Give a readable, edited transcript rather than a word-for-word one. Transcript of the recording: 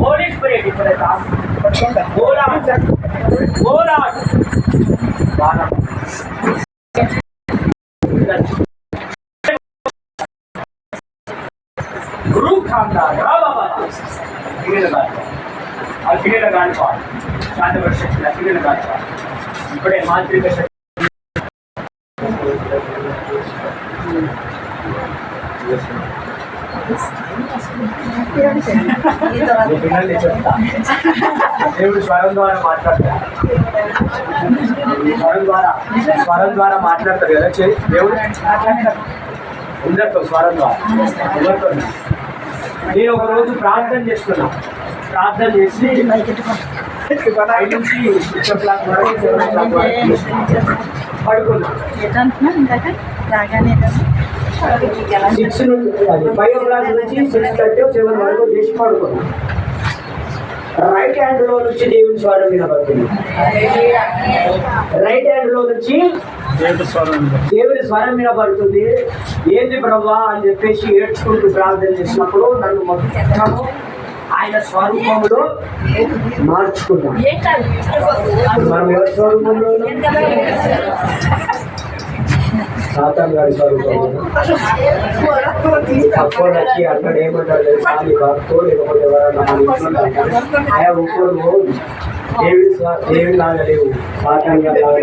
Holy Spirit ఇప్పుడైతే గురు ఖాందా బాబా ఆ figure కానీ శాంతపడి శక్తి ఆ ఫిగర్ కానీ ఇప్పుడే మాంత్రిక శక్తి దేవుడు స్వరం ద్వారా మాట్లాడతాడు. స్వరం ద్వారా మాట్లాడతాడు కదా దేవుడు అందరితో స్వరం ద్వారా ఎవరితో. నేను ఒక రోజు ప్రార్థన చేస్తున్నా. ప్రార్థన చేసి 5 నుంచి 6 o'clock వరకు 7 o'clock వరకు పడుకున్నా. 5 o'clock నుంచి 6:30 7 వరకు చేసి పడుకున్నా. రైట్ హ్యాండ్ లో నుంచి దేవుని స్వరం వినబడుతుంది. రైట్ హ్యాండ్ లో నుంచి దేవుని స్వరం వినబడుతుంది. ఏంది ప్రభా అని చెప్పేసి ఏడ్చుకుంటూ ప్రార్థన చేసినప్పుడు నన్ను మొత్తం ఆయన స్వరూపంలో మార్చుకున్నాం. మనం ఎవరి స్వరూపంలో? సాతాన్ గారి స్వరూపంలో. అప్పుడు వచ్చి అక్కడ ఏమంటారు ఖాళీ భక్తో లేకపోతే ఎవరన్నా ఆయా ఊరు దేవుడి లాగా లేవు, సాతాన్ గారు లాగా